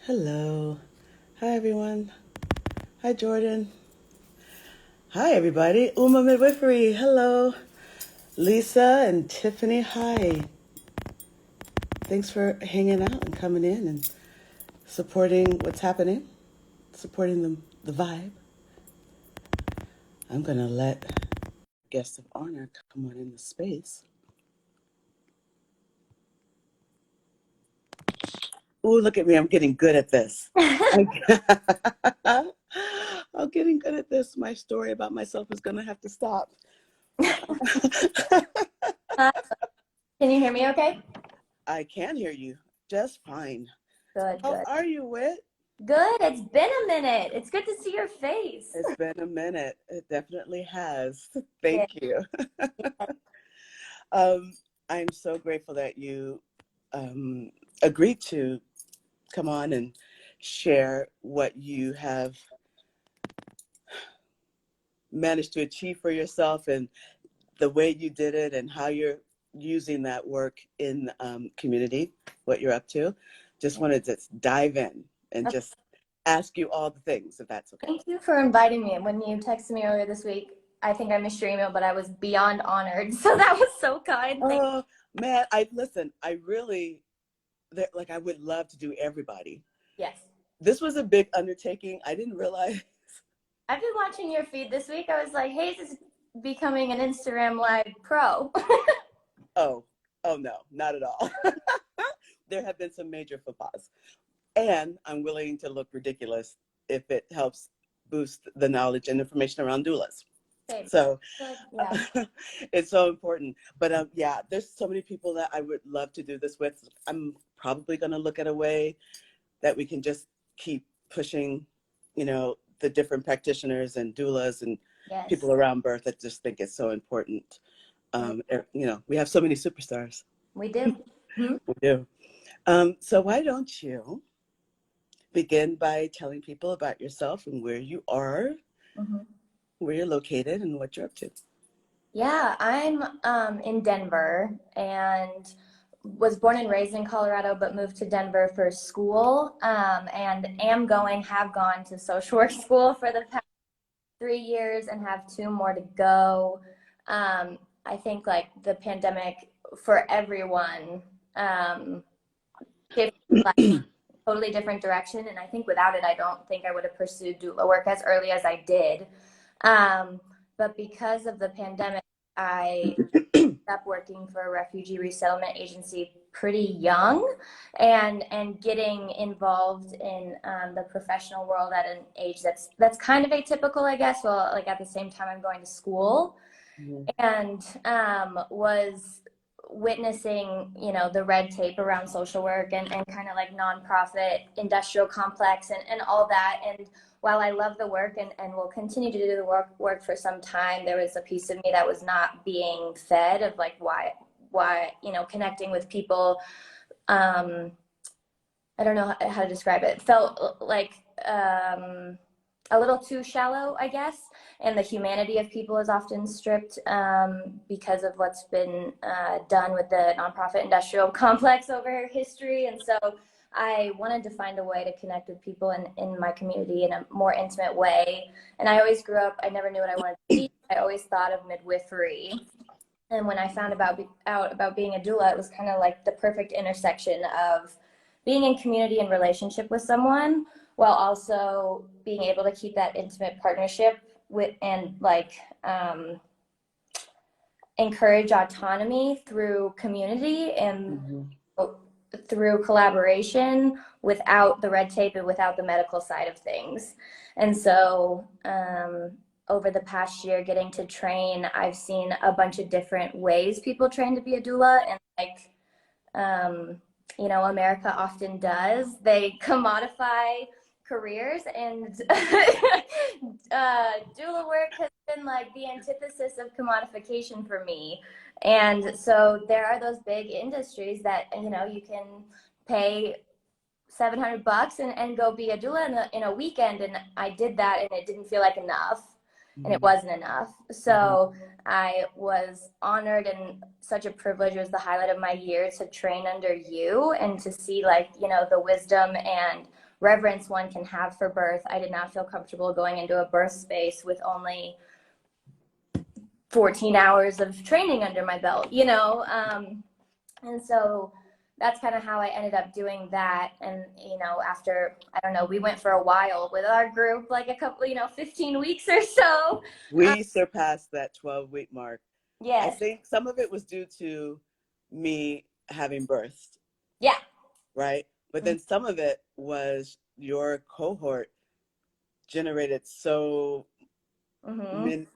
Hello. Hi, everyone. Hi, Jordan. Hi, everybody. Uma Midwifery. Hello. Lisa and Tiffany. Hi. Thanks for hanging out and coming in and supporting what's happening, supporting the vibe. I'm going to let guests of honor come on in the space. Ooh, look at me. I'm getting good at this. I'm getting good at this. My story about myself is going to have to stop. Can you hear me okay? I can hear you just fine. Good, How good. are you, Whit? Good. It's been a minute. It's good to see your face. It's been a minute. It definitely has. Yeah. Thank you. um, I'm so grateful that you agreed to come on and share what you have managed to achieve for yourself and the way you did it and how you're using that work in community, what you're up to. Just wanted to dive in and Okay. just ask you all the things, if that's okay. Thank you for inviting me. When you texted me earlier this week, I think I missed your email, but I was beyond honored. So that was so kind. Thank Oh man, I really, like, I would love to do everybody. Yes. This was a big undertaking. I didn't realize. I've been watching your feed this week. I was like, Haize is becoming an Instagram Live pro. Oh, oh no, not at all. There have been some major faux pas. And I'm willing to look ridiculous if it helps boost the knowledge and information around doulas. Same. So Yeah. it's so important. But yeah, there's so many people that I would love to do this with. I'm probably going to look at a way that we can just keep pushing, the different practitioners and doulas and Yes. people around birth. I just think it's so important. We have so many superstars. We do. Hmm? We do. So why don't you begin by telling people about yourself and where you are, Mm-hmm. where you're located, and what you're up to. Yeah, I'm in Denver and was born and raised in Colorado, but moved to Denver for school, and have gone to social work school for the past 3 years and have two more to go. I think like the pandemic for everyone shifted like totally different direction, and I think without it, I don't think I would have pursued doula work as early as I did. But because of the pandemic, I up working for a refugee resettlement agency pretty young, and getting involved in the professional world at an age that's kind of atypical, I guess. Well, like at the same time I'm going to school, and was witnessing the red tape around social work and kind of like nonprofit industrial complex and all that. And while I love the work and will continue to do the work for some time, there was a piece of me that was not being fed of like why connecting with people. I don't know how to describe it. It felt like a little too shallow, I guess, and the humanity of people is often stripped because of what's been done with the nonprofit industrial complex over history. And so I wanted to find a way to connect with people in my community in a more intimate way. And I always grew up, I never knew what I wanted to be. I always thought of midwifery. And when I found out about being a doula, it was kind of like the perfect intersection of being in community and relationship with someone while also being able to keep that intimate partnership with and like encourage autonomy through community and through collaboration without the red tape and without the medical side of things. And so over the past year getting to train, I've seen a bunch of different ways people train to be a doula, and like America often does. They commodify careers, and doula work has been like the antithesis of commodification for me. And so there are those big industries that you can pay $700 and go be a doula in a weekend, and I did that and it didn't feel like enough. And it wasn't enough. So I was honored, and such a privilege. It was the highlight of my year to train under you and to see the wisdom and reverence one can have for birth. I did not feel comfortable going into a birth space with only 14 hours of training under my belt, you know? And so that's kind of how I ended up doing that. And, you know, after, I don't know, we went for a while with our group, like a couple, you know, 15 weeks or so. We surpassed that 12-week mark. I Yes. think some of it was due to me having birthed. Yeah. Right. But then some of it was your cohort generated so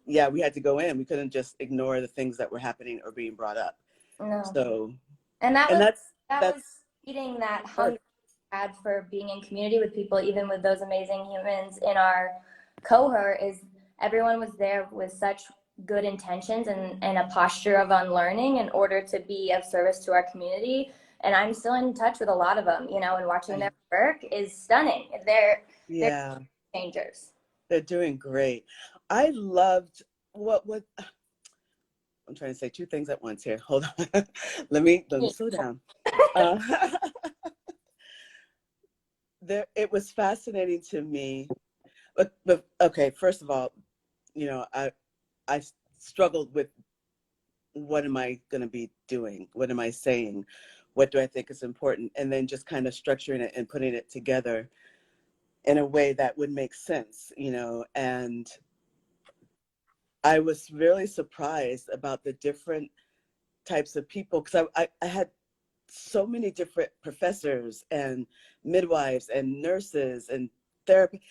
yeah, we had to go in. We couldn't just ignore the things that were happening or being brought up. No. So, And that and was that's feeding that hunger I had for being in community with people, even with those amazing humans in our cohort, is everyone was there with such good intentions and a posture of unlearning in order to be of service to our community. And I'm still in touch with a lot of them, you know, and watching their work is stunning. They're changers. They're doing great. I loved what I'm trying to say two things at once here. Hold on. let me slow down. It was fascinating to me. But okay, first of all, you know, I struggled with what am I going to be doing? What am I saying? What do I think is important? And then just kind of structuring it and putting it together in a way that would make sense, you know. And I was really surprised about the different types of people, because I had so many different professors and midwives and nurses and therapy.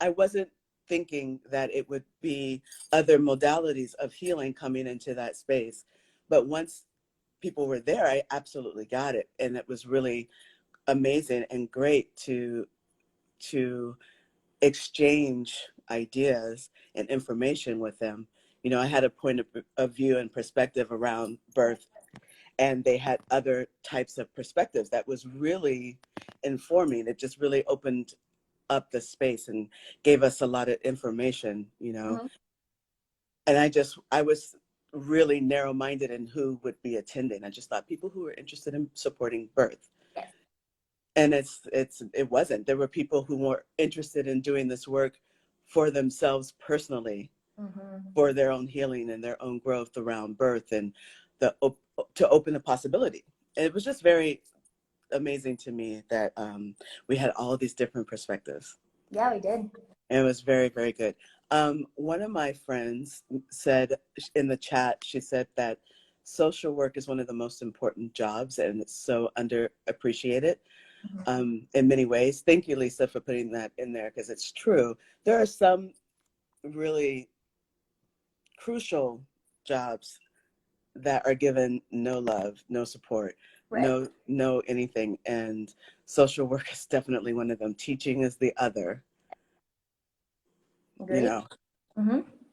I wasn't thinking that it would be other modalities of healing coming into that space. But once people were there, I absolutely got it. And it was really amazing and great to exchange ideas and information with them. You know, I had a point of view and perspective around birth, and they had other types of perspectives that was really informing. It just really opened up the space and gave us a lot of information, you know. And I was really narrow-minded in who would be attending. I just thought people who were interested in supporting birth. And it wasn't. There were people who were interested in doing this work for themselves personally, for their own healing and their own growth around birth, and to open the possibility. And it was just very amazing to me that we had all of these different perspectives. Yeah, we did. And it was very, very good. One of my friends said in the chat, she said that social work is one of the most important jobs, and it's so underappreciated in many ways. Thank you, Lisa, for putting that in there, because it's true. There are some really crucial jobs that are given no love, no support, no anything. And social work is definitely one of them. Teaching is the other. You know,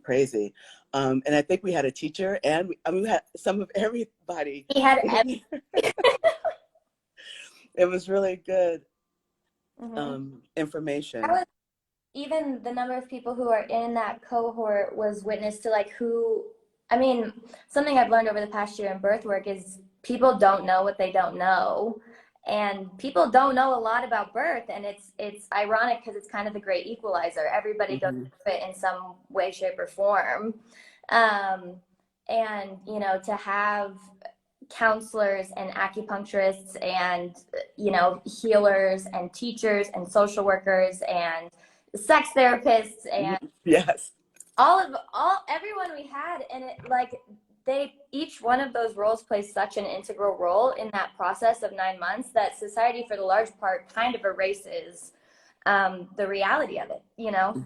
crazy. And I think we had a teacher, and we had some of everybody. We had it was really good information. Even the number of people who are in that cohort was witness to like I mean, something I've learned over the past year in birth work is people don't know what they don't know. And people don't know a lot about birth. And it's ironic because it's kind of the great equalizer. Everybody goes through it in some way, shape, or form. And, you know, to have counselors and acupuncturists and, you know, healers and teachers and social workers and sex therapists and everyone we had, and it like each one of those roles plays such an integral role in that process of 9 months that society for the large part kind of erases the reality of it, you know.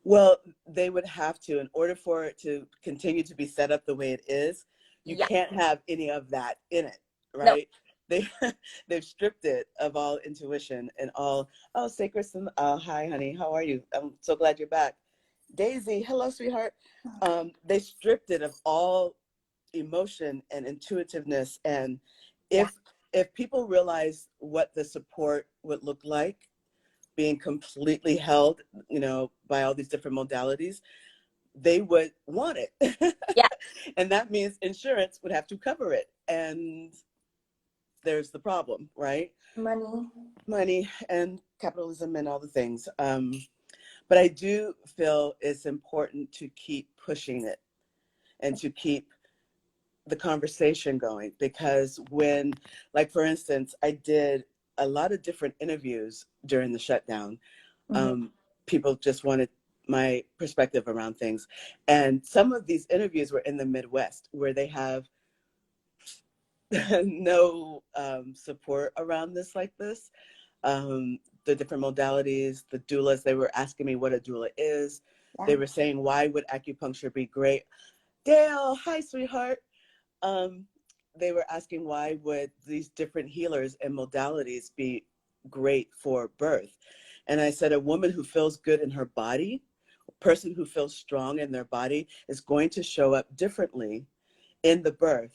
Well, they would have to, in order for it to continue to be set up the way it is. You can't have any of that in it, right? Nope. They've stripped it of all intuition and all. Oh, Sacred, hi, honey, how are you? I'm so glad you're back. Daisy, hello, sweetheart. They stripped it of all emotion and intuitiveness, and if people realize what the support would look like, being completely held, you know, by all these different modalities, they would want it. And that means insurance would have to cover it. And there's the problem, right? Money and capitalism and all the things. But I do feel it's important to keep pushing it and to keep the conversation going, because when, like, for instance, I did a lot of different interviews during the shutdown. People just wanted my perspective around things. And some of these interviews were in the Midwest, where they have no support around this like this. The different modalities, the doulas, they were asking me what a doula is. Yeah. They were saying, why would acupuncture be great? Dale, hi, sweetheart. They were asking, why would these different healers and modalities be great for birth? And I said, a woman who feels good in her body, a person who feels strong in their body, is going to show up differently in the birth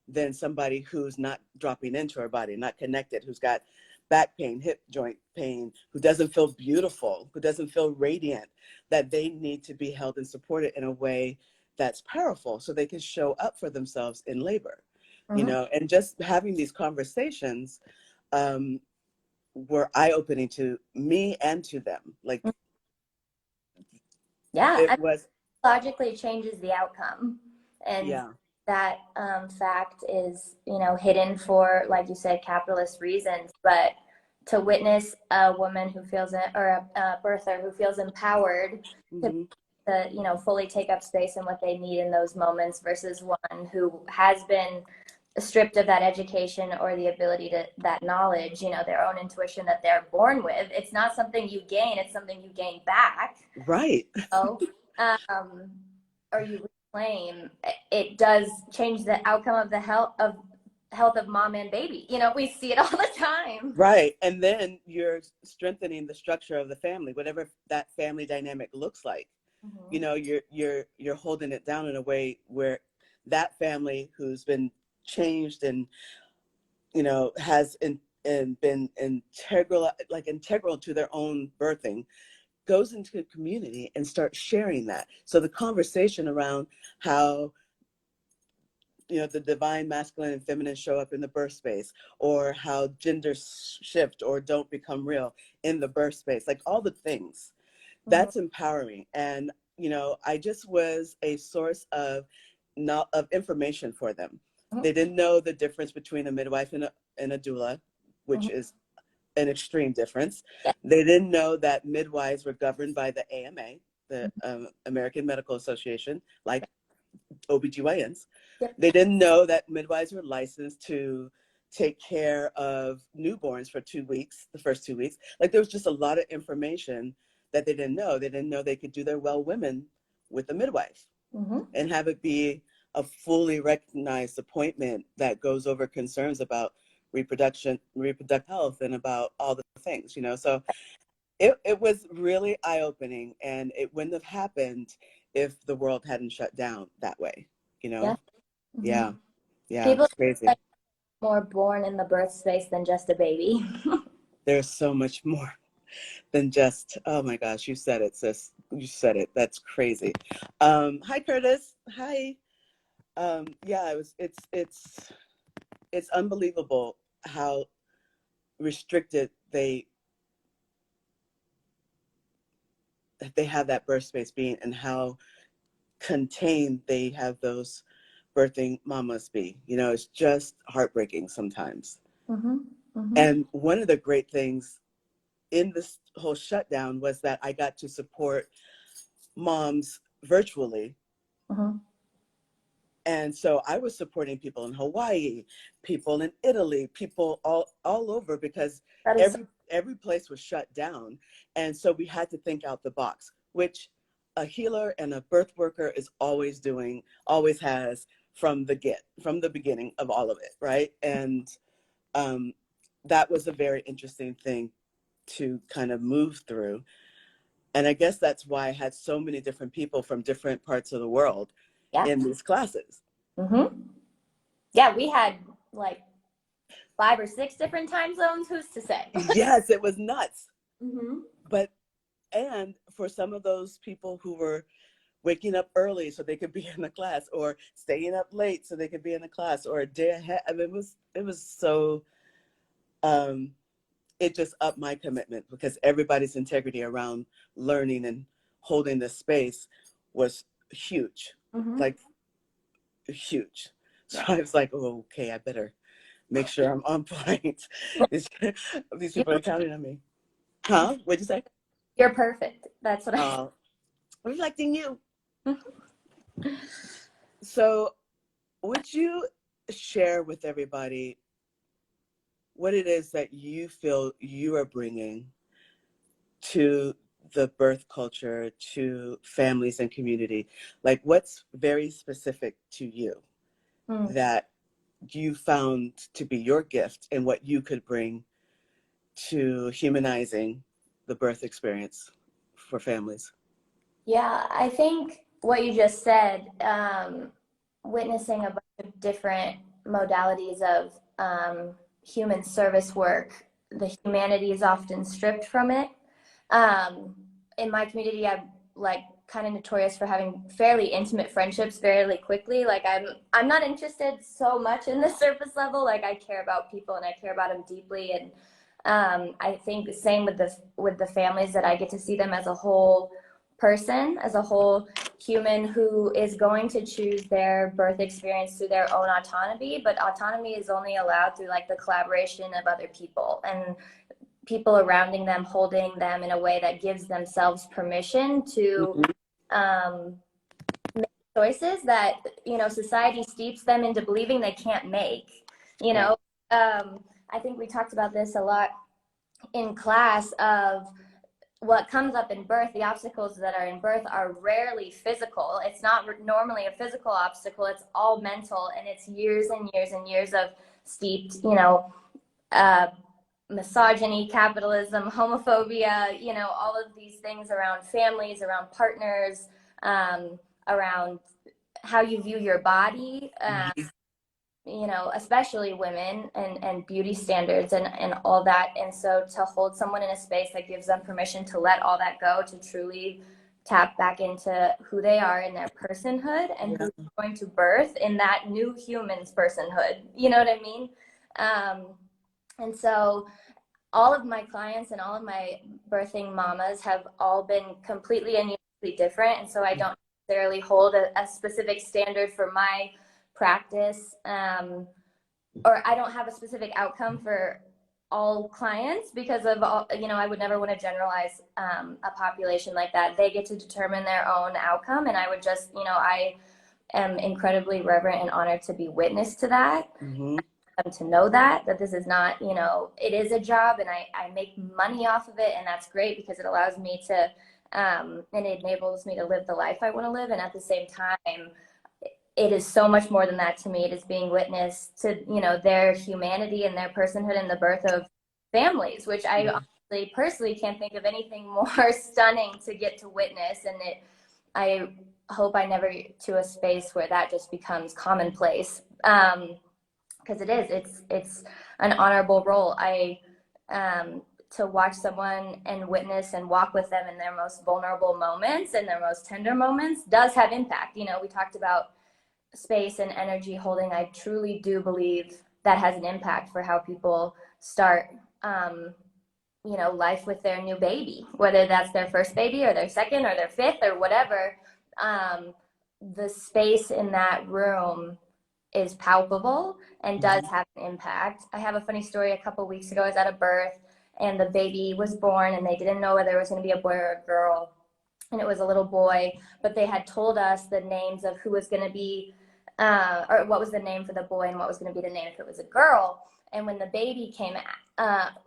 than somebody who's not dropping into her body, not connected, who's got back pain, hip joint pain, who doesn't feel beautiful, who doesn't feel radiant, that they need to be held and supported in a way that's powerful so they can show up for themselves in labor, you know. And just having these conversations were eye-opening to me and to them. Like, yeah, it was logically changes the outcome, and that fact is, you know, hidden for, like you said, capitalist reasons. But to witness a woman who feels or a birther who feels empowered to, you know, fully take up space in what they need in those moments, versus one who has been stripped of that education or the ability to that knowledge, you know, their own intuition that they're born with. It's not something you gain, it's something you gain back, right. Or you reclaim. It does change the outcome of the health of mom and baby. You know, we see it all the time. Right. And then you're strengthening the structure of the family, whatever that family dynamic looks like. You know, you're holding it down in a way where that family who's been changed and, you know, has been integral to their own birthing, goes into the community and starts sharing that. So the conversation around how, you know, the divine masculine and feminine show up in the birth space, or how gender shift or don't become real in the birth space, like all the things, that's empowering. And, you know, I just was a source of information for them. They didn't know the difference between a midwife and a doula, which is an extreme difference. They didn't know that midwives were governed by the AMA, the American Medical Association, like OBGYNs. They didn't know that midwives were licensed to take care of newborns for 2 weeks, the first 2 weeks. Like, there was just a lot of information that they didn't know. They didn't know they could do their well women with a midwife and have it be a fully recognized appointment that goes over concerns about reproductive health and about all the things, you know. So it was really eye-opening, and it wouldn't have happened if the world hadn't shut down that way, you know. Yeah. People It's crazy. are more born in the birth space than just a baby. There's so much more than just, oh my gosh, you said it, sis. You said it. That's crazy. Hi, Curtis. Hi. Yeah, it's unbelievable how restricted they have that birth space being, and how contained they have those birthing mamas be. You know, it's just heartbreaking sometimes. And one of the great things in this whole shutdown was that I got to support moms virtually. And so I was supporting people in Hawaii, people in Italy, people all over, because every place was shut down. And so we had to think out the box, which a healer and a birth worker is always doing, always has, from the beginning of all of it, right? And that was a very interesting thing to kind of move through. And I guess that's why I had so many different people from different parts of the world in these classes. Yeah, we had like 5 or 6 different time zones. Who's to say? Yes, it was nuts. But, and for some of those people who were waking up early so they could be in the class, or staying up late so they could be in the class, or a day ahead. I mean, it was so, it just upped my commitment, because everybody's integrity around learning and holding this space was huge, like huge. So I was like, oh, okay, I better make sure I'm on point. These people are counting on me. Huh? What'd you say? You're perfect. That's what I Reflecting you. So would you share with everybody what it is that you feel you are bringing to the birth culture, to families and community? Like, what's very specific to you that you found to be your gift, and what you could bring to humanizing the birth experience for families? Yeah, I think what you just said, witnessing a bunch of different modalities of human service work, the humanity is often stripped from it. In my community, I'm like kind of notorious for having fairly intimate friendships fairly quickly. Like I'm not interested so much in the surface level. Like I care about people and I care about them deeply. And I think the same with the families, that I get to see them as a whole person, as a whole human who is going to choose their birth experience through their own autonomy, but autonomy is only allowed through like the collaboration of other people and people surrounding them, holding them in a way that gives themselves permission to make choices that, you know, society steeps them into believing they can't make, you know. I think we talked about this a lot in class of what comes up in birth. The obstacles that are in birth are rarely physical. It's not normally a physical obstacle. It's all mental, and it's years and years and years of steeped, you know, misogyny, capitalism, homophobia, you know, all of these things around families, around partners, around how you view your body, you know, especially women, and beauty standards and all that. And so to hold someone in a space that gives them permission to let all that go, to truly tap back into who they are in their personhood and who's going to birth in that new human's personhood, you know what I mean? And so all of my clients and all of my birthing mamas have all been completely and uniquely different. And so I don't necessarily hold a specific standard for my practice, or I don't have a specific outcome for all clients, because of all, you know, I would never want to generalize a population like that. They get to determine their own outcome, and I would just, you know, I am incredibly reverent and honored to be witness to that. To know that this is not, you know, it is a job, and I make money off of it, and that's great because it allows me to and it enables me to live the life I want to live. And at the same time, it is so much more than that to me. It is being witness to, you know, their humanity and their personhood and the birth of families, which I honestly personally can't think of anything more stunning to get to witness. And I hope I never get to a space where that just becomes commonplace. Because it's an honorable role. To watch someone and witness and walk with them in their most vulnerable moments and their most tender moments does have impact. You know, we talked about space and energy holding. I truly do believe that has an impact for how people start, you know, life with their new baby, whether that's their first baby or their second or their fifth or whatever. The space in that room is palpable and does have an impact. I have a funny story. A couple of weeks ago, I was at a birth and the baby was born, and they didn't know whether it was going to be a boy or a girl. And it was a little boy, but they had told us the names of who was going to be, or what was the name for the boy and what was going to be the name if it was a girl. And when the baby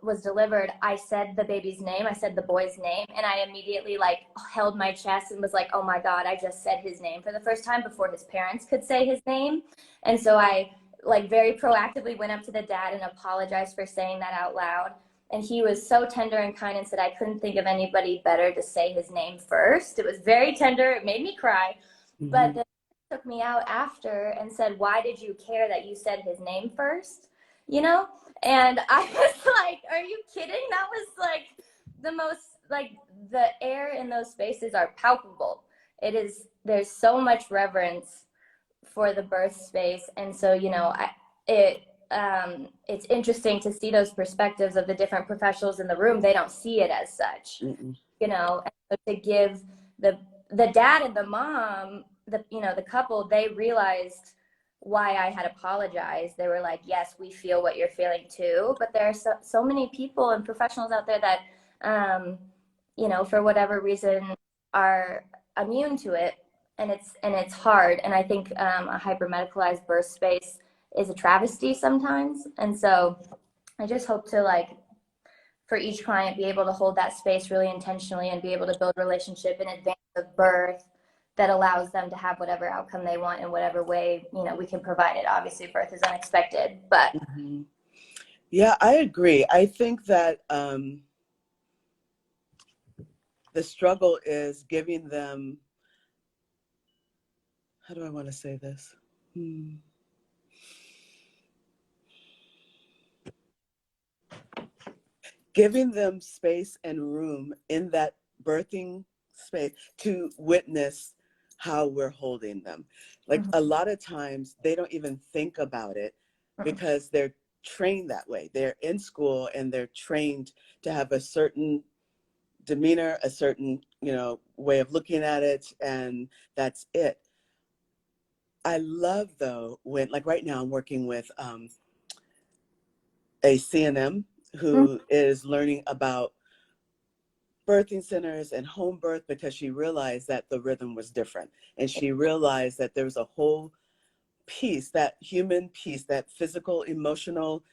was delivered, I said the baby's name, I said the boy's name, and I immediately like held my chest and was like, oh my God, I just said his name for the first time before his parents could say his name. And so I like very proactively went up to the dad and apologized for saying that out loud. And he was so tender and kind and said I couldn't think of anybody better to say his name first. It was very tender. It made me cry. But then he took me out after and said, why did you care that you said his name first? You know? And I was like, are you kidding? That was like the most, like, the air in those spaces are palpable. there's so much reverence for the birth space. And so, it's interesting to see those perspectives of the different professionals in the room. They don't see it as such, Mm-mm. and so to give the dad and the mom, the couple, they realized why I had apologized. They were like, yes, we feel what you're feeling too. But there are so many people and professionals out there that, for whatever reason, are immune to it, and it's hard. And I think a hyper-medicalized birth space is a travesty sometimes. And so I just hope to, like, for each client, be able to hold that space really intentionally and be able to build relationship in advance of birth that allows them to have whatever outcome they want in whatever way, we can provide it. Obviously, birth is unexpected, but. Mm-hmm. Yeah, I agree. I think that the struggle is giving them, how do I want to say this? Giving them space and room in that birthing space to witness how we're holding them. Like, a lot of times they don't even think about it because they're trained that way. They're in school and they're trained to have a certain demeanor, a certain, way of looking at it, and that's it. I love, though, when, like, right now I'm working with a CNM who is learning about birthing centers and home birth because she realized that the rhythm was different. And she realized that there was a whole piece, that human piece, that physical, emotional,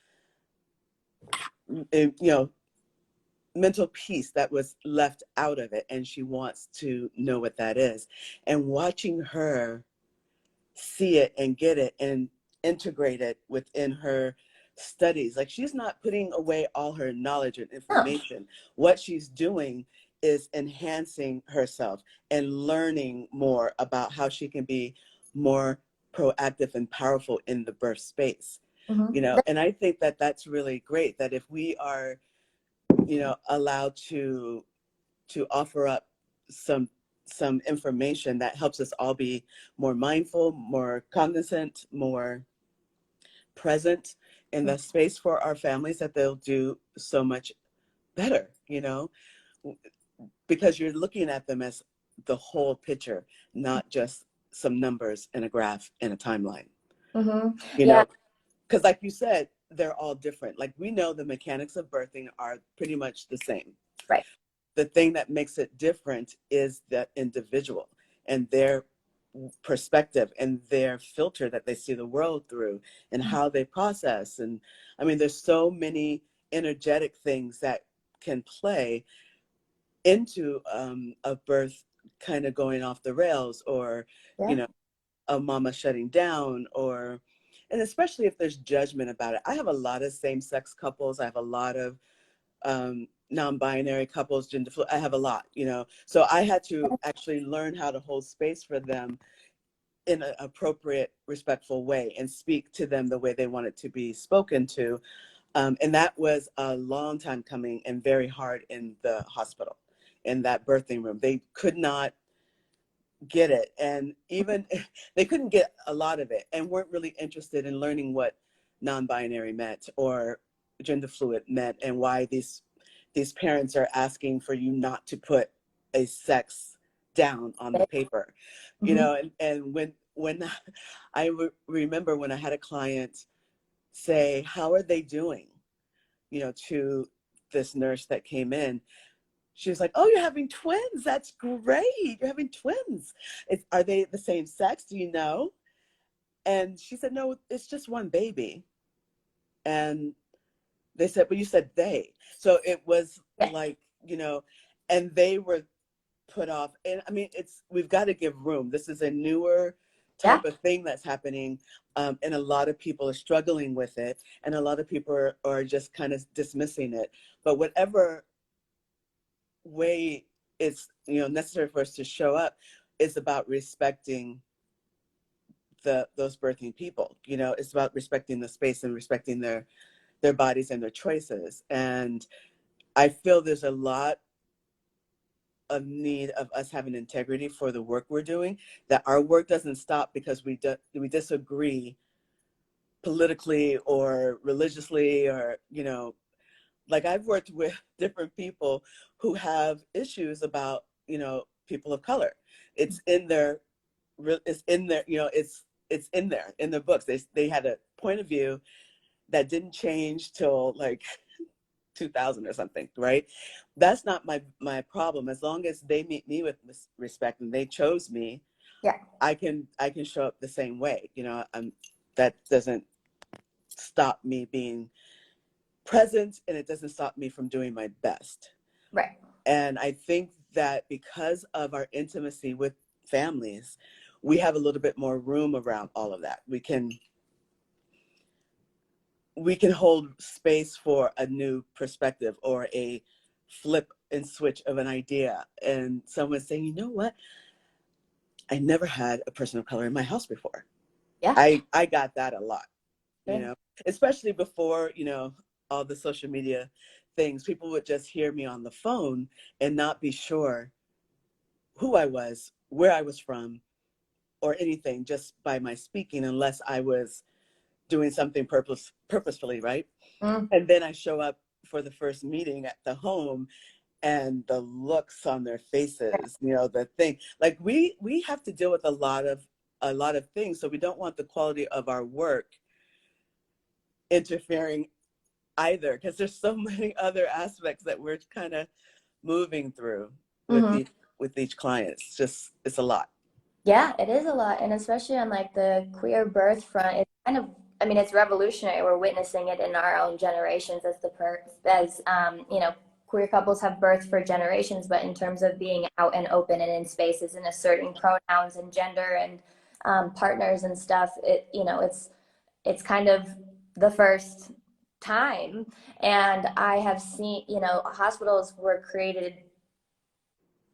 mental piece that was left out of it. And she wants to know what that is. And watching her see it and get it and integrate it within her studies. Like, she's not putting away all her knowledge and information. What she's doing is enhancing herself and learning more about how she can be more proactive and powerful in the birth space. And I think that that's really great, that if we are, allowed to offer up some information that helps us all be more mindful, more cognizant, more present in the space for our families, that they'll do so much better, because you're looking at them as the whole picture, not just some numbers in a graph in a timeline. Yeah. Because, like you said, they're all different. Like, we know the mechanics of birthing are pretty much the same. Right. The thing that makes it different is that individual and their perspective and their filter that they see the world through and how they process. And I mean, there's so many energetic things that can play into a birth kind of going off the rails, or, a mama shutting down, and especially if there's judgment about it. I have a lot of same-sex couples. I have a lot of non-binary couples, gender fluid. I have a lot, so I had to actually learn how to hold space for them in an appropriate, respectful way and speak to them the way they wanted to be spoken to. And that was a long time coming and very hard in the hospital, in that birthing room. They could not get it. And even they couldn't get a lot of it and weren't really interested in learning what non-binary meant or gender fluid meant, and why these parents are asking for you not to put a sex down on the paper, and when remember when I had a client say, how are they doing, to this nurse that came in. She was like, oh, you're having twins. That's great. You're having twins. Are they the same sex? Do you know? And she said, no, it's just one baby. And they said, but you said they. So it was like, and they were put off. And I mean, we've got to give room. This is a newer type of thing that's happening. And a lot of people are struggling with it. And a lot of people are just kind of dismissing it. But whatever way it's necessary for us to show up is about respecting those birthing people. It's about respecting the space and respecting their bodies and their choices. And I feel there's a lot of need of us having integrity for the work we're doing, that our work doesn't stop because we disagree politically or religiously, or, you know, like I've worked with different people who have issues about, you know, people of color. It's in their, it's in their, you know, it's in there in their books. They had a point of view that didn't change till like 2000 or something, right? That's not my problem. As long as they meet me with respect and they chose me, Yeah. I can show up the same way. You know, that doesn't stop me being present, and it doesn't stop me from doing my best. Right. And I think that because of our intimacy with families, we have a little bit more room around all of that. We can hold space for a new perspective or a flip and switch of an idea. And someone saying, you know what? I never had a person of color in my house before. Yeah. I got that a lot, you know, especially before, you know, all the social media things. People would just hear me on the phone and not be sure who I was, where I was from, or anything just by my speaking, unless I was doing something purposefully, right? Mm. And then I show up for the first meeting at the home, and the looks on their faces, you know, the thing, like we have to deal with a lot of things. So we don't want the quality of our work interfering either, because there's so many other aspects that we're kind of moving through with each client. It's a lot. Yeah, it is a lot. And especially on like the queer birth front, it's kind of, I mean, it's revolutionary. We're witnessing it in our own generations you know, queer couples have birthed for generations, but in terms of being out and open and in spaces and asserting pronouns and gender and partners and stuff, you know, it's kind of the first time. And I have seen, you know, hospitals were created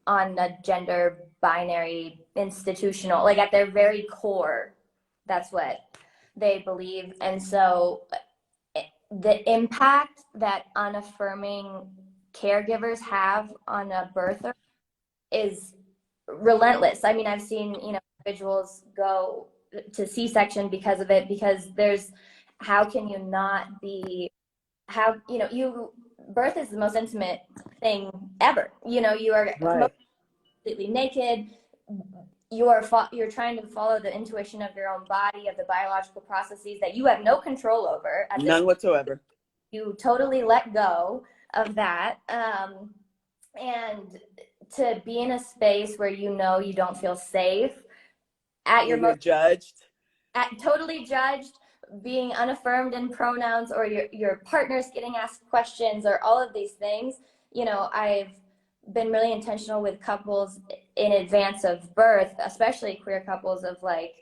on a gender binary institutional, like at their very core, that's what they believe. And so the impact that unaffirming caregivers have on a birther is relentless. I mean, I've seen, you know, individuals go to C-section because of it, because how can you not be, you know, birth is the most intimate thing ever. You know, you are Right. completely naked. You're trying to follow the intuition of your own body, of the biological processes that you have no control over. None whatsoever. You totally let go of that. And to be in a space where you know you don't feel safe, You're judged. Totally judged, being unaffirmed in pronouns, or your partner's getting asked questions, or all of these things. You know, I've been really intentional with couples in advance of birth, especially queer couples, of like,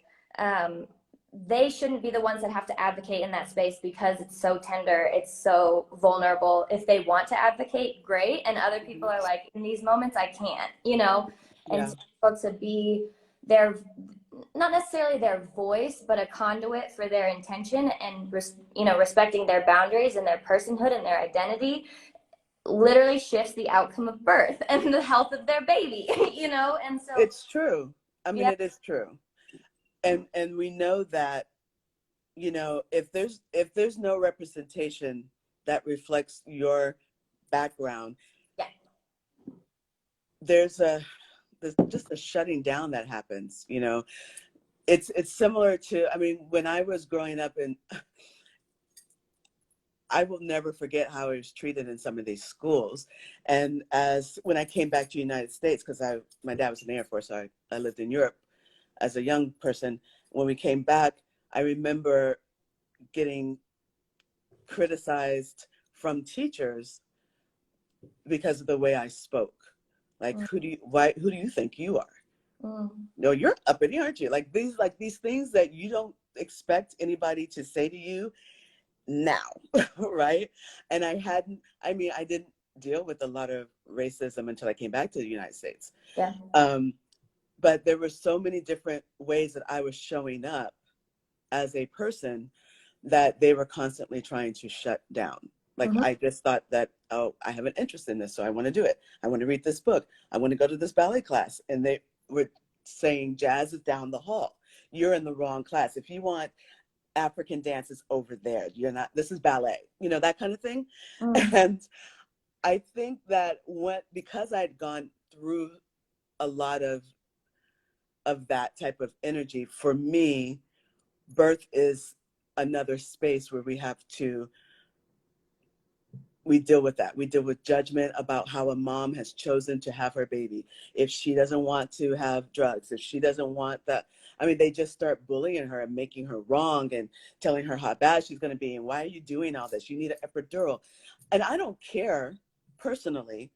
they shouldn't be the ones that have to advocate in that space, because it's so tender, it's so vulnerable. If they want to advocate, great. And other people are like, in these moments, I can't, you know, and so to be their, not necessarily their voice, but a conduit for their intention, and, you know, respecting their boundaries and their personhood and their identity, literally shifts the outcome of birth and the health of their baby, you know? And so it's true. I mean, it is true. And we know that, you know, if there's no representation that reflects your background, there's just a shutting down that happens, you know. It's similar to, I mean, when I was growing up, and I will never forget how I was treated in some of these schools. And when I came back to the United States, because my dad was in the Air Force, so I lived in Europe as a young person. When we came back, I remember getting criticized from teachers because of the way I spoke. Like, who do you think you are? No, you're uppity, aren't you? Like these things that you don't expect anybody to say to you now, right? And I didn't deal with a lot of racism until I came back to the United States. Yeah. But there were so many different ways that I was showing up as a person that they were constantly trying to shut down. Like, I just thought that, oh, I have an interest in this, so I want to do it. I want to read this book. I want to go to this ballet class. And they were saying jazz is down the hall. You're in the wrong class. If you want African dance, is over there. You're not, this is ballet, you know, that kind of thing. And I think that because I'd gone through a lot of that type of energy, for me, birth is another space where we deal with that. We deal with judgment about how a mom has chosen to have her baby. If she doesn't want to have drugs, if she doesn't want that, I mean, they just start bullying her and making her wrong and telling her how bad she's going to be. And why are you doing all this? You need an epidural. And I don't care personally.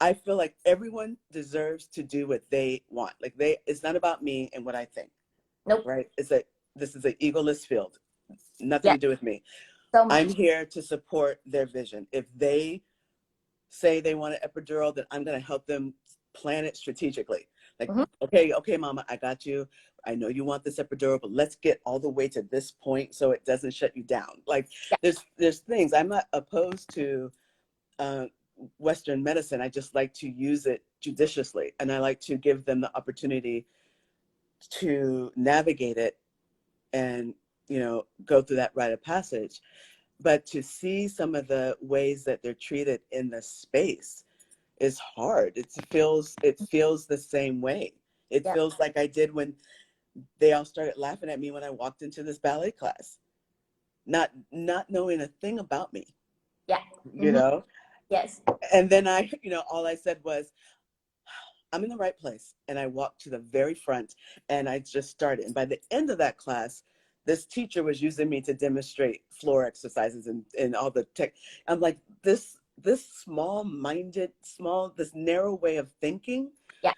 I feel like everyone deserves to do what they want. Like, it's not about me and what I think. Nope. Right? This is an egoless field. Nothing Yeah. to do with me. So much. I'm here to support their vision. If they say they want an epidural, then I'm going to help them plan it strategically. Like, okay, mama, I got you. I know you want this epidural, but let's get all the way to this point so it doesn't shut you down. Like, there's things. I'm not opposed to Western medicine. I just like to use it judiciously, and I like to give them the opportunity to navigate it and, you know, go through that rite of passage. But to see some of the ways that they're treated in the space is hard. It feels the same way. It feels like I did when they all started laughing at me when I walked into this ballet class, not knowing a thing about me. Yeah. You know? Yes. And then all I said was, I'm in the right place. And I walked to the very front and I just started. And by the end of that class, this teacher was using me to demonstrate floor exercises and all the tech. I'm like, this small-minded, this narrow way of thinking. Yeah.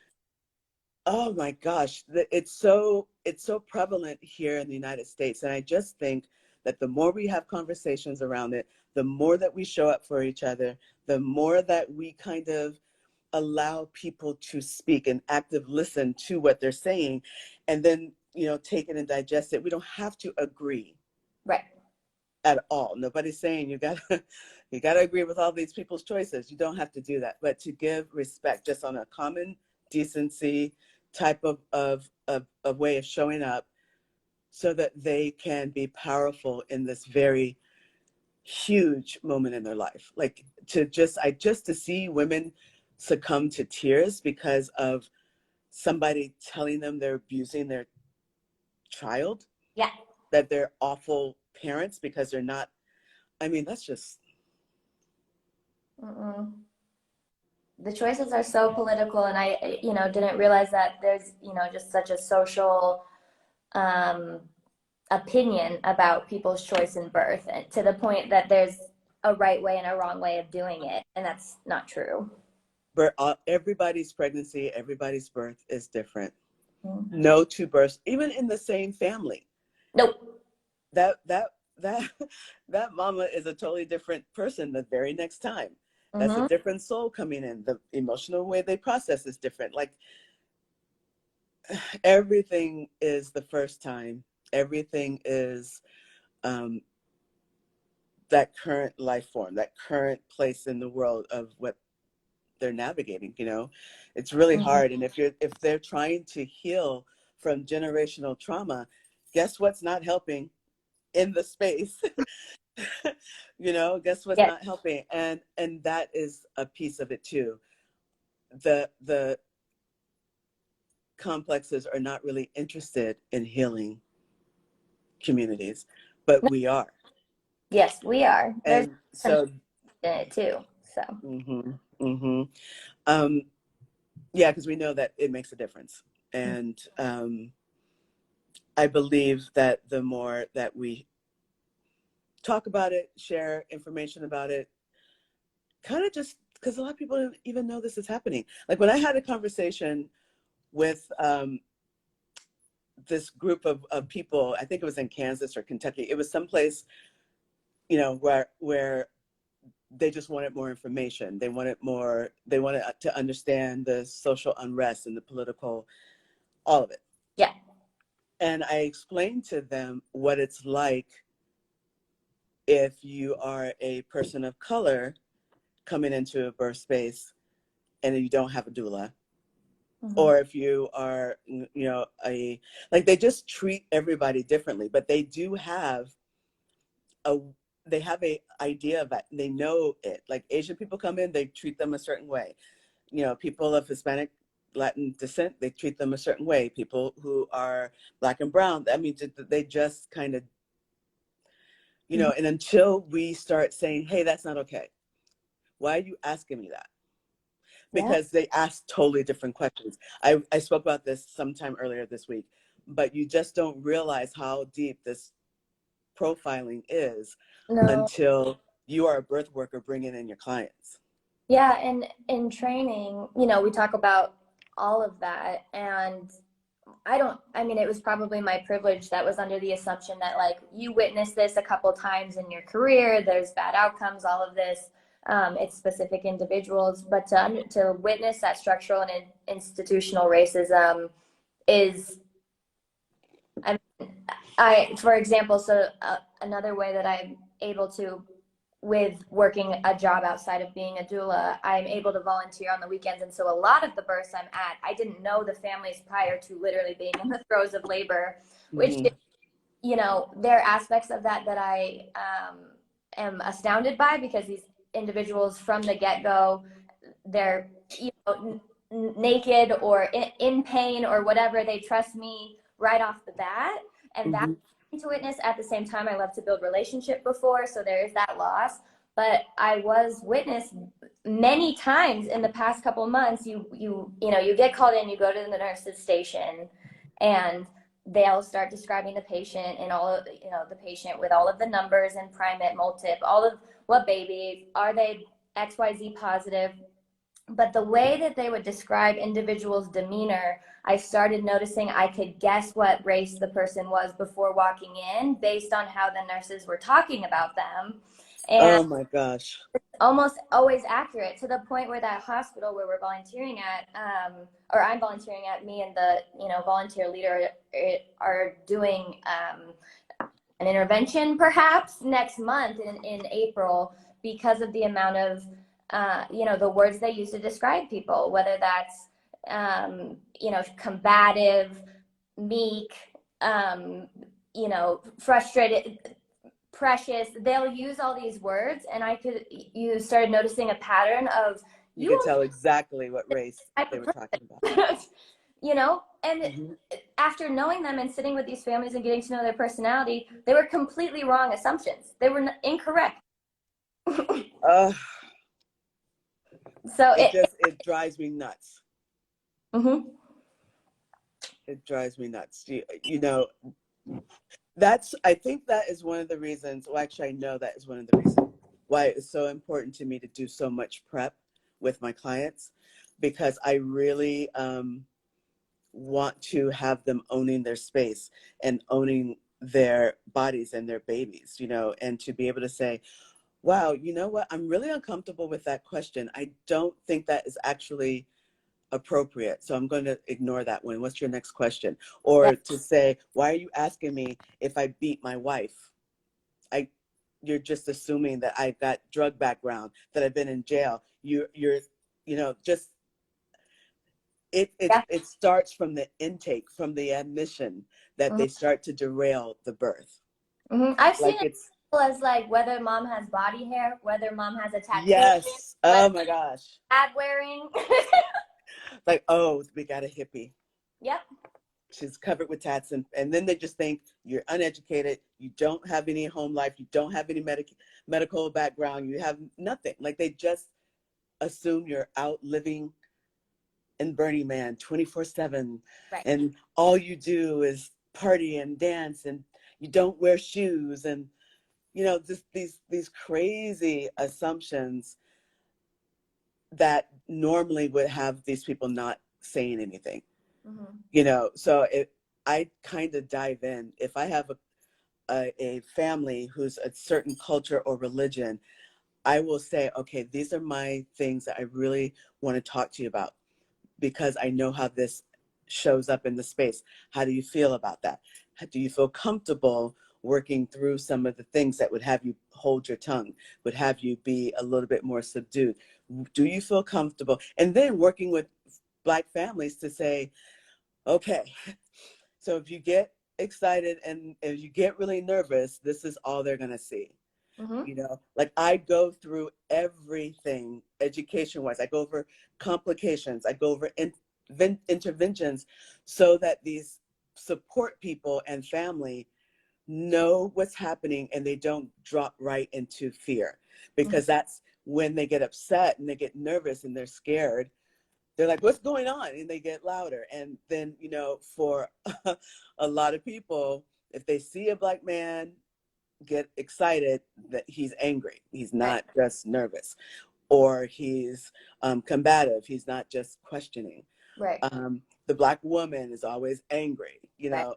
Oh my gosh, it's so prevalent here in the United States. And I just think that the more we have conversations around it, the more that we show up for each other, the more that we kind of allow people to speak and active listen to what they're saying, and then, you know, take it and digest it. We don't have to agree. Right. At all. Nobody's saying you gotta agree with all these people's choices. You don't have to do that. But to give respect just on a common decency type of way of showing up so that they can be powerful in this very huge moment in their life. Like, to see women succumb to tears because of somebody telling them they're abusing their child. Yeah. That they're awful parents because they're not. I mean, that's just. The choices are so political, and I, didn't realize that there's, just such a social opinion about people's choice in birth, and to the point that there's a right way and a wrong way of doing it, and that's not true. But everybody's pregnancy, everybody's birth is different. No two births, even in the same family. Nope. That mama is a totally different person the very next time. That's a different soul coming in. The emotional way they process is different. Like, everything is the first time. Everything is that current life form, that current place in the world of what they're navigating. You know, it's really hard. And if they're trying to heal from generational trauma, guess what's not helping in the space? Guess what's not helping? And that is a piece of it too. The complexes are not really interested in healing communities, but we are. Yes, we are. There's And so in it too. So yeah, because we know that it makes a difference. And I believe that the more that we talk about it, share information about it, kind of just because a lot of people don't even know this is happening. Like, when I had a conversation with this group of people, I think it was in Kansas or Kentucky. It was someplace, where they just wanted more information. They wanted to understand the social unrest and the political, all of it. Yeah. And I explained to them what it's like if you are a person of color coming into a birth space and you don't have a doula, or if you are, like, they just treat everybody differently, but they do have a idea of that. They know it. Like, Asian people come in, they treat them a certain way. People of Hispanic, Latin descent, they treat them a certain way. People who are Black and brown, I mean, they just kind of, and until we start saying, hey, that's not okay. Why are you asking me that? Yeah. Because they ask totally different questions. I spoke about this sometime earlier this week, but you just don't realize how deep this profiling is No. until you are a birth worker bringing in your clients. Yeah, and in training, we talk about all of that, and I mean, it was probably my privilege that was under the assumption that, like, you witnessed this a couple times in your career, there's bad outcomes, all of this, it's specific individuals, but to witness that structural and institutional racism is, for example, so another way that I'm able to, with working a job outside of being a doula, I'm able to volunteer on the weekends. And so a lot of the births I'm at, I didn't know the families prior to literally being in the throes of labor, which, there are aspects of that I am astounded by, because these individuals from the get-go, they're, naked or in pain or whatever. They trust me right off the bat. And that's to witness. At the same time, I love to build relationship before, so there is that loss. But I was witnessed many times in the past couple months. You get called in, you go to the nurse's station, and they'll start describing the patient and all of the patient with all of the numbers and primate, multip, all of what baby are they, XYZ positive. But the way that they would describe individuals' demeanor, I started noticing I could guess what race the person was before walking in based on how the nurses were talking about them. And oh my gosh, almost always accurate, to the point where that hospital where we're volunteering at, or I'm volunteering at, me and the volunteer leader are doing an intervention perhaps next month in April, because of the amount of the words they use to describe people, whether that's combative, meek, frustrated, precious. They'll use all these words, and you started noticing a pattern of, you could tell exactly what race they were talking about. And after knowing them and sitting with these families and getting to know their personality, they were completely wrong assumptions. They were incorrect. So it drives me nuts. It drives me nuts. I think that is one of the reasons, well, actually, I know that is one of the reasons why it's so important to me to do so much prep with my clients, because I really want to have them owning their space and owning their bodies and their babies, and to be able to say, wow, you know what? I'm really uncomfortable with that question. I don't think that is actually appropriate, so I'm going to ignore that one. What's your next question? Or to say, why are you asking me if I beat my wife? You're just assuming that I've got drug background, that I've been in jail. Just it starts from the intake, from the admission, that they start to derail the birth. I've seen it as, like, whether mom has body hair, whether mom has a tattoo. Yes. Oh my gosh. Ad wearing. Like, oh, we got a hippie. Yep. She's covered with tats, and then they just think you're uneducated, you don't have any home life, you don't have any medical background, you have nothing. Like, they just assume you're out living in Burning Man 24/7, right. And all you do is party and dance, and you don't wear shoes, and these crazy assumptions that normally would have these people not saying anything. So I kind of dive in. If I have a family who's a certain culture or religion, I will say, okay, these are my things that I really want to talk to you about, because I know how this shows up in the space. How do you feel about that? Do you feel comfortable working through some of the things that would have you hold your tongue, would have you be a little bit more subdued. Do you feel comfortable? And then working with Black families to say, okay, so if you get excited and if you get really nervous, this is all they're going to see. Mm-hmm. You know, like I go through everything education wise. I go over complications. I go over interventions so that these support people and family know what's happening and they don't drop right into fear, because that's when they get upset and they get nervous and they're scared. They're like, what's going on? And they get louder. And then, you know, for a lot of people, if they see a Black man get excited, that he's angry. He's not just nervous, or he's combative. He's not just questioning. Right. The Black woman is always angry, you know,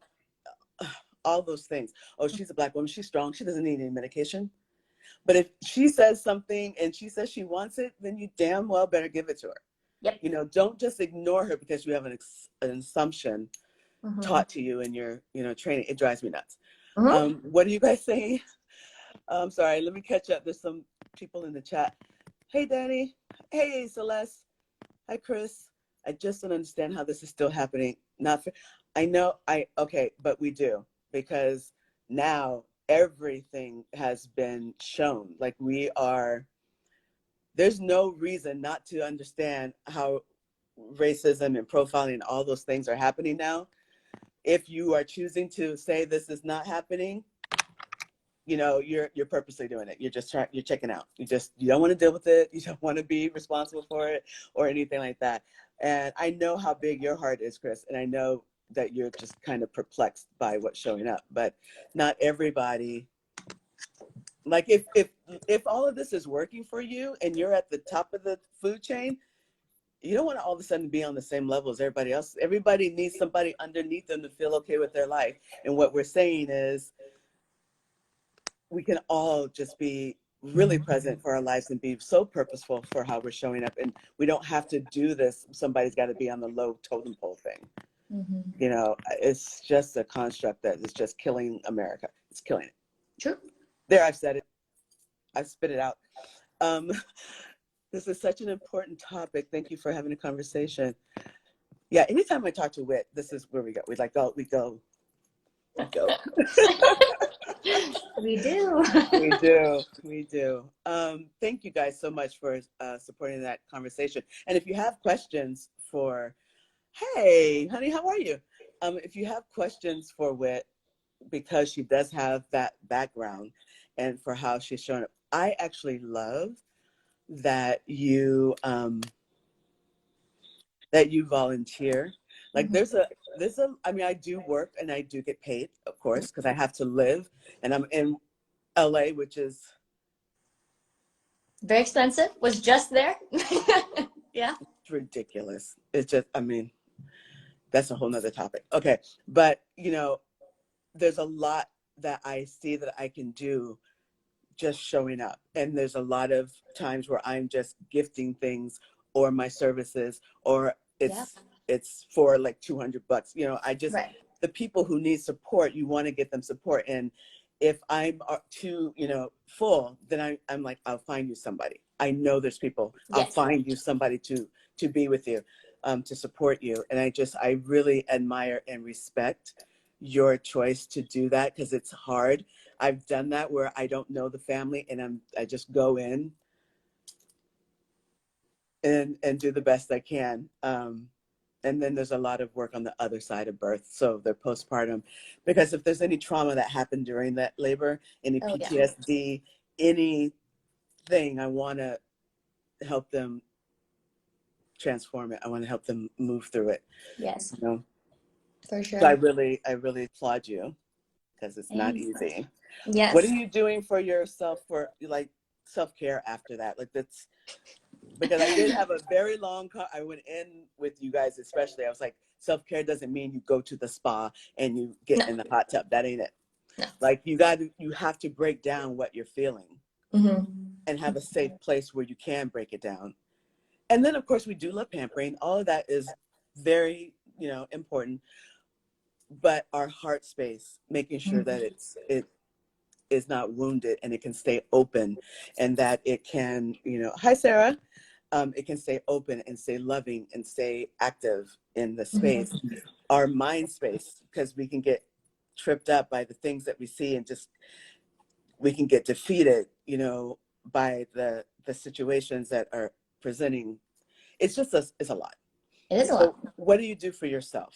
all those things. Oh, she's a Black woman. She's strong. She doesn't need any medication. But if she says something and she says she wants it, then you damn well better give it to her. Yep. You know, don't just ignore her because you have an assumption taught to you in your, you know, training. It drives me nuts. What are you guys saying? I'm sorry, let me catch up. There's some people in the chat. Hey, Danny. Hey, Celeste. Hi, Chris. I just don't understand how this is still happening. Not for, I know, okay, but we do, because now everything has been shown. Like there's no reason not to understand how racism and profiling and all those things are happening now. If you are choosing to say this is not happening, you know, you're purposely doing it. You're just you're checking out. You don't want to deal with it. You don't want to be responsible for it or anything like that. And I know how big your heart is, Chris, and I know that you're just kind of perplexed by what's showing up. But not everybody. Like if all of this is working for you and you're at the top of the food chain, you don't want to all of a sudden be on the same level as everybody else. Everybody needs somebody underneath them to feel okay with their life. And what we're saying is, we can all just be really present for our lives and be so purposeful for how we're showing up. And we don't have to do this. Somebody's got to be on the low totem pole thing. You know, it's just a construct that is just killing America. It's killing it. True. There, I've said it. I spit it out. This is such an important topic. Thank you for having a conversation. Yeah, anytime I talk to Whit, this is where we go. We go. We do. We do. Thank you guys so much for supporting that conversation. And if you have questions for, hey, honey, how are you? If you have questions for Whit, because she does have that background and for how she's shown up, I actually love that you volunteer. Like there's a I mean, I do work and I do get paid, of course, because I have to live, and I'm in LA, which is very expensive. Was just there. Yeah. it's ridiculous. It's just, I mean, that's a whole nother topic. Okay. But you know, there's a lot that I see that I can do just showing up. And there's a lot of times where I'm just gifting things or my services, or it's for like $200. You know, I just, the people who need support, you want to get them support. And if I'm too, you know, full, then I'm like, I'll find you somebody. I know there's people. I'll find you somebody to be with you, to support you. And I really admire and respect your choice to do that, because it's hard. I've done that where I don't know the family and I just go in and do the best I can. And then there's a lot of work on the other side of birth. So they're postpartum, because if there's any trauma that happened during that labor, any PTSD, anything, I want to help them transform it. I want to help them move through it. Yes. You know? For sure. So I really applaud you, because it's not easy. Yes. What are you doing for yourself, for like self-care after that? Like that's, because I did have a very long I went in with you guys, especially. I was like, self-care doesn't mean you go to the spa and you get in the hot tub. That ain't it. No. Like you have to break down what you're feeling and have a safe place where you can break it down. And then of course we do love pampering. All of that is very, you know, important. but our heart space, making sure that it is not wounded and it can stay open, and that it can, you know, hi Sarah, it can stay open and stay loving and stay active in the space, our mind space, because we can get tripped up by the things that we see, and just we can get defeated, you know, by the situations that are presenting. It's just it's a lot. It is a So lot. what do you do for yourself?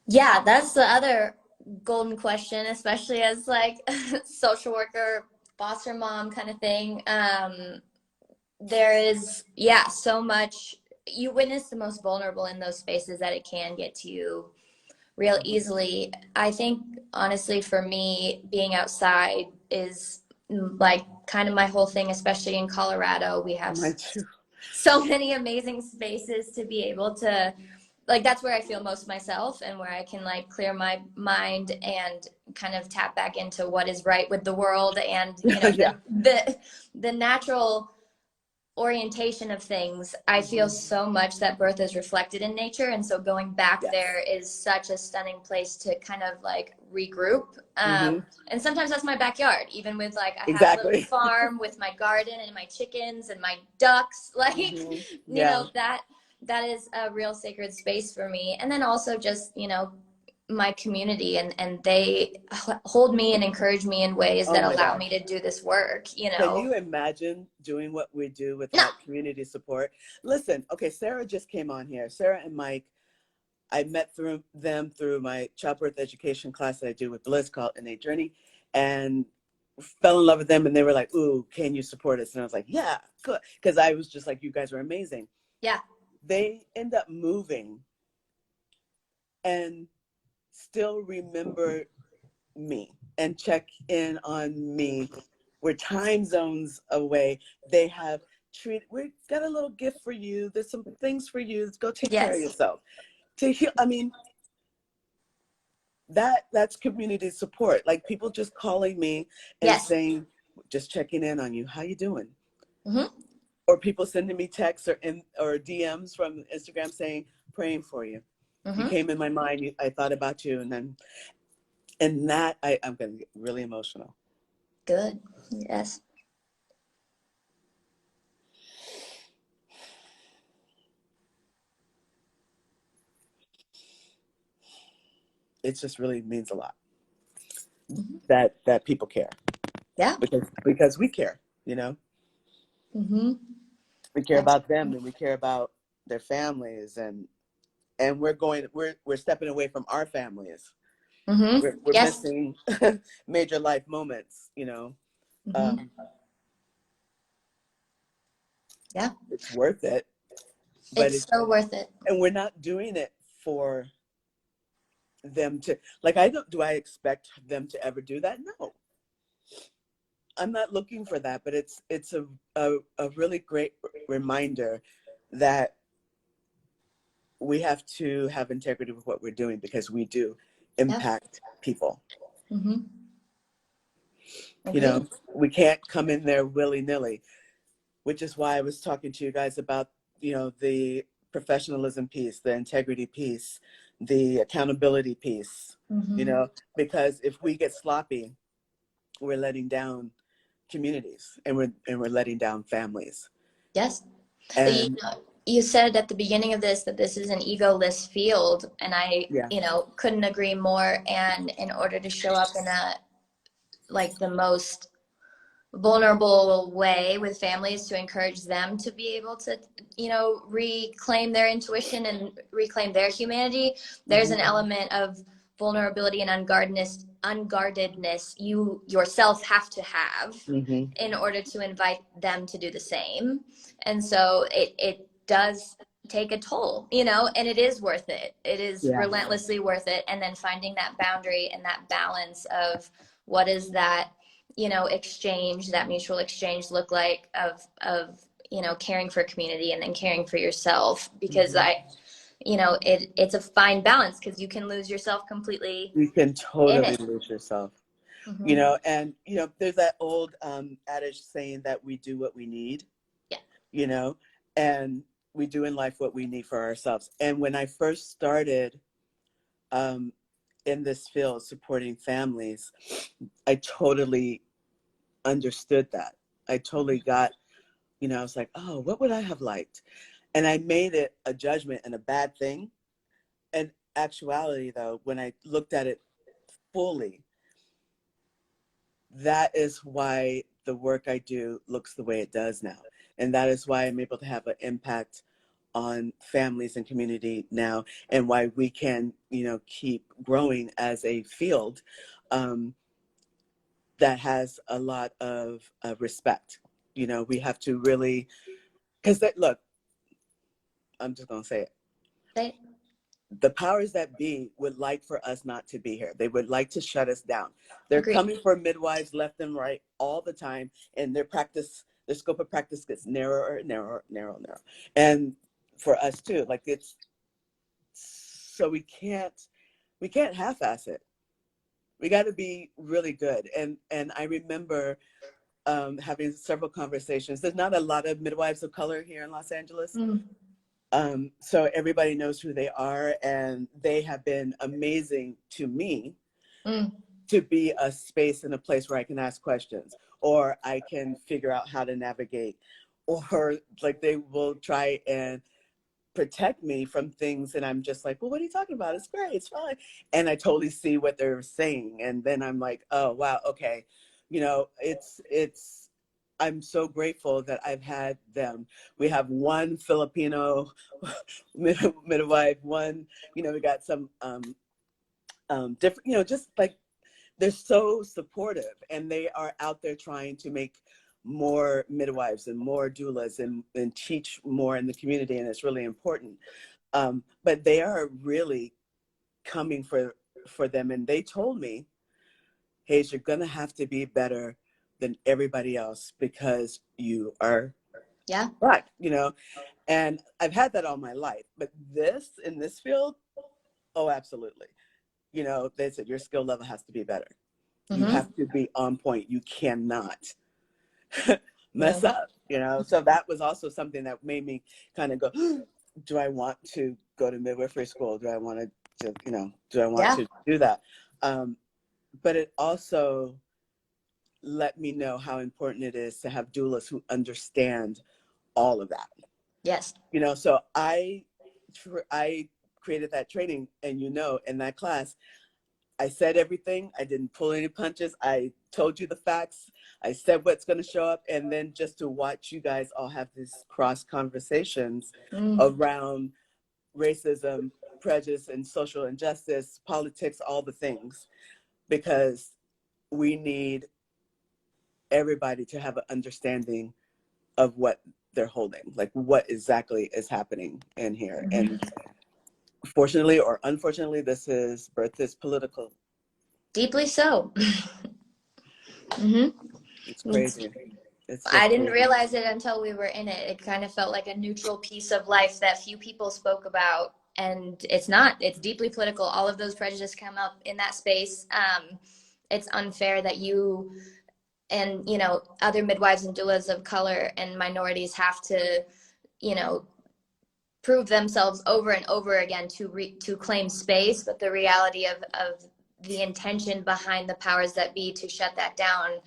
Yeah, that's the other golden question, especially as like social worker, foster mom kind of thing. There is, yeah, so much. You witness the most vulnerable in those spaces that it can get to you real easily. I think honestly for me, being outside is like kind of my whole thing, especially in Colorado. We have Mine too. so many amazing spaces to be able to, like, that's where I feel most myself, and where I can like clear my mind and kind of tap back into what is right with the world, and you know, Yeah. the natural orientation of things. I feel so much that birth is reflected in nature, and so going back Yes. there is such a stunning place to kind of like regroup. Mm-hmm. And sometimes that's my backyard, even with like I have a little Exactly. farm with my garden and my chickens and my ducks, like Mm-hmm. you Yeah. know, that is a real sacred space for me. And then also just, you know, my community, and they hold me and encourage me in ways Oh that my allow gosh. me to do this work, you Can know. you imagine doing what we do No. without community support? Listen, okay, Sarah just came on here. Sarah and Mike, I met through them through my childbirth education class that I do with Bliss called Innate Journey, and fell in love with them. And they were like, "Ooh, can you support us?" And I was like, "Yeah, good," because I was just like, "You guys are amazing." Yeah. They end up moving and still remember me and check in on me. We're time zones away. They have we've got a little gift for you. There's some things for you. Let's go take care of Yes. yourself. To heal, I mean, that's community support. Like people just calling me and Yes. saying, just checking in on you. How you doing? Mm-hmm. Or people sending me texts or DMs from Instagram saying, praying for you. You Mm-hmm. came in my mind. I thought about you, and that I'm gonna get really emotional. Good. Yes. It just really means a lot Mm-hmm. that people care, Yeah. because we care, you know. Mm-hmm. We care about them, and we care about their families, and we're stepping away from our families. Mm-hmm. We're Yes. missing major life moments, you know. Mm-hmm. um Yeah. it's worth it, but It's it's, so worth it. and we're not doing it for them to, like, I don't, do I expect them to ever do that? No, I'm not looking for that, but it's a really great reminder that we have to have integrity with what we're doing, because we do Yeah. impact people. Mm-hmm. You Agreed. know, we can't come in there willy-nilly, which is why I was talking to you guys about, you know, the professionalism piece, the integrity piece, the accountability piece, you Mm-hmm. know, because if we get sloppy, we're letting down communities, and we're letting down families. Yes. You And know, you said at the beginning of this that this is an egoless field, and I, yeah. you know, couldn't agree more. And in order to show up in a like the most vulnerable way with families, to encourage them to be able to, you know, reclaim their intuition and reclaim their humanity, there's Mm-hmm. an element of vulnerability and unguardedness you yourself have to have Mm-hmm. in order to invite them to do the same. And so it does take a toll, you know, and it is worth it. It is Yeah. relentlessly worth it. And then finding that boundary and that balance of what is that, you know, exchange, that mutual exchange look like of, you know, caring for community and then caring for yourself. Because Mm-hmm. you know, it's a fine balance, because you can lose yourself completely You can in totally it. lose yourself, you Mm-hmm. know. And you know, there's that old adage saying that we do what we need, Yeah. you know, and we do in life what we need for ourselves. And when I first started in this field supporting families, I totally understood that. I totally got, I was like, oh, what would I have liked? And I made it a judgment and a bad thing. In actuality, though, when I looked at it fully, that is why the work I do looks the way it does now. And that is why I'm able to have an impact on families and community now, and why we can, keep growing as a field that has a lot of respect. We have to really, because look, I'm just going to say it. The powers that be would like for us not to be here. They would like to shut us down. They're Agreed. coming for midwives left and right all the time, and their scope of practice gets narrower and narrower. And for us too, like it's, so we can't half-ass it. We got to be really good. And I remember having several conversations. There's not a lot of midwives of color here in Los Angeles. So everybody knows who they are, and they have been amazing to me to be a space and a place where I can ask questions, or I can figure out how to navigate, or like they will try and protect me from things, and I'm just like, well, what are you talking about? It's great, it's fine. And I totally see what they're saying, and then I'm like, oh wow, okay, it's I'm so grateful that I've had them. We have one Filipino midwife, one, we got some different, just like, they're so supportive, and they are out there trying to make more midwives and more doulas and teach more in the community, and it's really important. But they are really coming for them, and they told me, Haize, you're gonna have to be better than everybody else because you are Black, and I've had that all my life. But in this field, oh, absolutely. They said your skill level has to be better. You have to be on point. You cannot mess up, So that was also something that made me kind of go, do I want to go to midwifery school? Do I want to, do I want to do that? But it also let me know how important it is to have doulas who understand all of that. Yes. So I created that training, and in that class, I said everything. I didn't pull any punches. I told you the facts. I said what's going to show up. And then just to watch you guys all have these cross conversations around racism, prejudice, and social injustice, politics, all the things, because we need everybody to have an understanding of what they're holding, like what exactly is happening in here. And fortunately or unfortunately, birth is political. Deeply so. It's crazy. I didn't realize it until we were in it. It kind of felt like a neutral piece of life that few people spoke about. And it's not. It's deeply political. All of those prejudices come up in that space. It's unfair that you and, other midwives and doulas of color and minorities have to, prove themselves over and over again to claim space. But the reality of the intention behind the powers that be to shut that down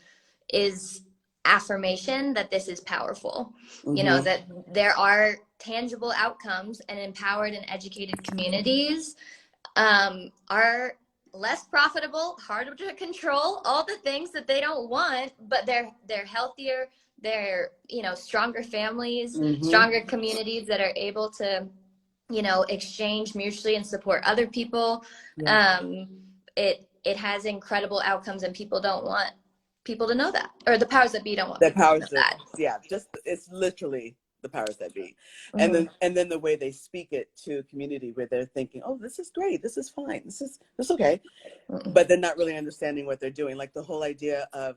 is affirmation that this is powerful. That there are tangible outcomes, and empowered and educated communities are less profitable, harder to control, all the things that they don't want, but they're healthier, they're stronger families, stronger communities that are able to exchange mutually and support other people. It has incredible outcomes, and people don't want people to know that, or the powers that be don't want the people powers to know that. It's literally the powers that be. And then the way they speak it to a community where they're thinking, oh, this is great, this is fine, this is okay, but they're not really understanding what they're doing. Like the whole idea of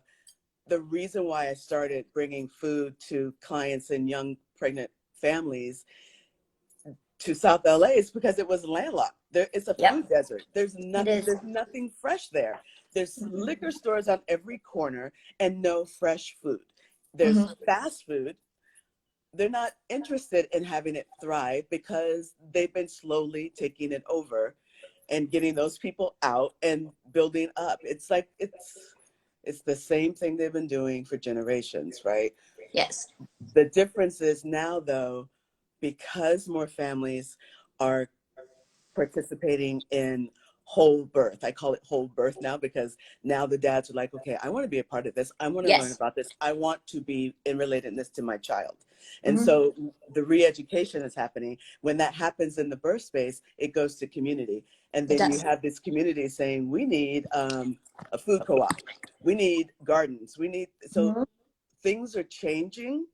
the reason why I started bringing food to clients and young pregnant families to South LA is because it was landlocked. It's a food desert. There's nothing fresh there. There's liquor stores on every corner and no fresh food. There's fast food. They're not interested in having it thrive because they've been slowly taking it over. and getting those people out and building up. It's like, it's the same thing they've been doing for generations, right? Yes. The difference is now, though, because more families are participating in whole birth. I call it whole birth now because now the dads are like, okay, I want to be a part of this. I want to learn Yes. about this. I want to be in relatedness to my child. And Mm-hmm. so the re-education is happening. When that happens in the birth space, it goes to community. And It then you does. have this community saying, we need a food co-op. We need gardens. We need, so Mm-hmm. things are changing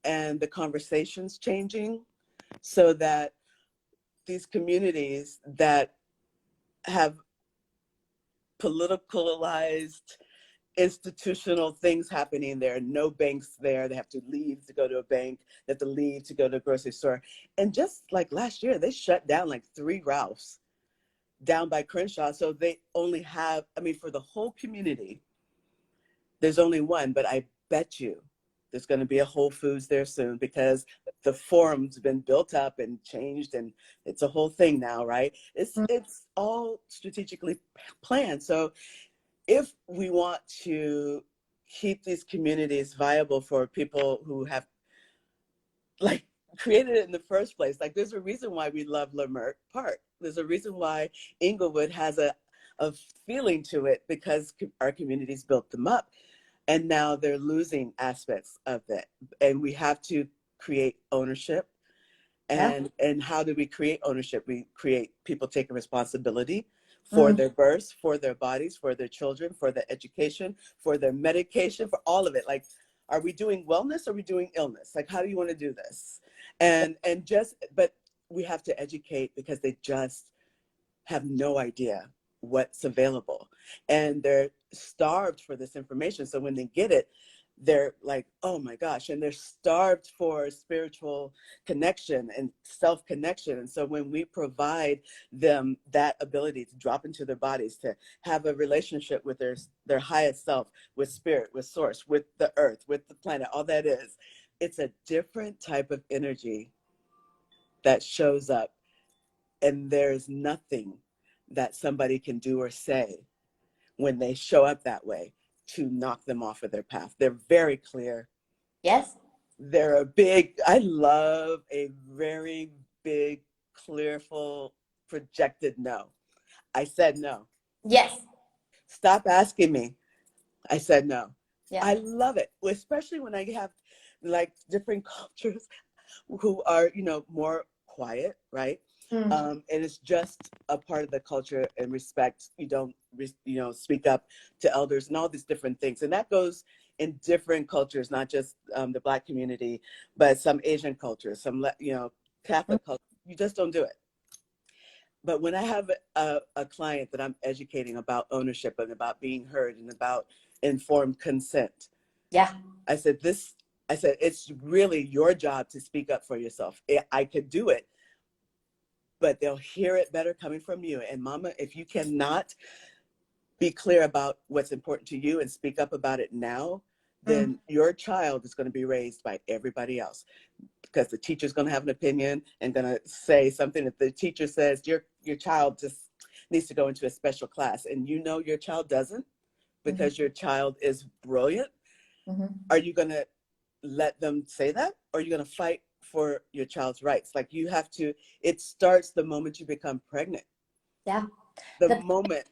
and the conversation's changing so that these communities that have politicalized institutional things happening. There are no banks there. They have to leave to go to a bank. They have to leave to go to a grocery store. And just like last year, they shut down like 3 Ralphs down by Crenshaw. So they only have, I mean, for the whole community, there's only one, but I bet you there's going to be a Whole Foods there soon because the forum's been built up and changed, and it's a whole thing now, right? It's all strategically planned. So if we want to keep these communities viable for people who have like created it in the first place, like there's a reason why we love Leimert Park. There's a reason why Inglewood has a feeling to it because our communities built them up, and now they're losing aspects of it, and we have to create ownership. Yeah. And how do we create ownership? We create people taking responsibility for Mm. their births, for their bodies, for their children, for their education, for their medication, for all of it. Like, are we doing wellness or are we doing illness? Like, how do you want to do this? And just, but we have to educate because they just have no idea what's available, and they're starved for this information. So when they get it, they're like, oh my gosh, and they're starved for spiritual connection and self connection. And so when we provide them that ability to drop into their bodies, to have a relationship with their highest self, with spirit, with source, with the earth, with the planet, all that is, it's a different type of energy that shows up, and there's nothing that somebody can do or say when they show up that way to knock them off of their path. They're very clear. Yes. They're a big, I love a very big, clearful, projected no. I said no. Yes. Stop asking me. I said no. Yeah. I love it, especially when I have like different cultures who are, more quiet, right? Mm. And it's just a part of the culture and respect. You don't, speak up to elders and all these different things. And that goes in different cultures, not just the Black community, but some Asian cultures, some, Mm. Catholic culture. You just don't do it. But when I have a client that I'm educating about ownership and about being heard and about informed consent, Yeah. I said, it's really your job to speak up for yourself. I could do it, but they'll hear it better coming from you. And mama, if you cannot be clear about what's important to you and speak up about it now, Mm. then your child is going to be raised by everybody else, because the teacher's going to have an opinion and going to say something. If the teacher says your child just needs to go into a special class, and your child doesn't, because your child is brilliant, Mm-hmm. are you going to let them say that, or are you going to fight for your child's rights? Like, you have to, it starts the moment you become pregnant. Yeah. The The moment.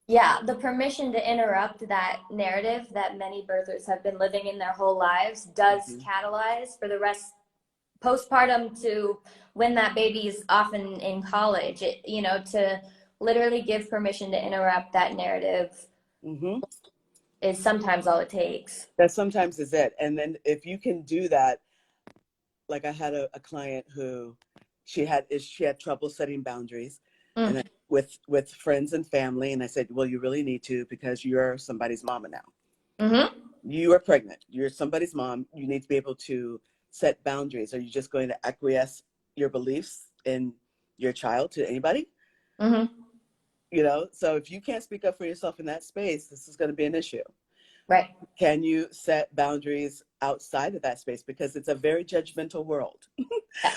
Yeah, the permission to interrupt that narrative that many birthers have been living in their whole lives does Mhm. catalyze for the rest postpartum to when that baby is often in college, to literally give permission to interrupt that narrative Mhm. is sometimes all it takes. That sometimes is it. And then if you can do that, like I had a client who she had trouble setting boundaries, and Mm. with friends and family, and I said, well, you really need to, because you're somebody's mama now. Mm-hmm. You are pregnant. You're somebody's mom. You need to be able to set boundaries. Are you just going to acquiesce your beliefs in your child to anybody? Mm-hmm. So if you can't speak up for yourself in that space, this is going to be an issue. Right. Can you set boundaries outside of that space? Because it's a very judgmental world. Yeah.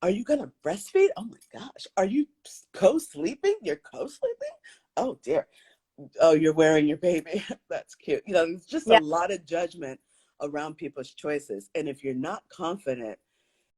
Are you going to breastfeed? Oh my gosh. Are you co-sleeping? You're co-sleeping? Oh dear. Oh, you're wearing your baby. That's cute. You know, there's just a Yeah. lot of judgment around people's choices. And if you're not confident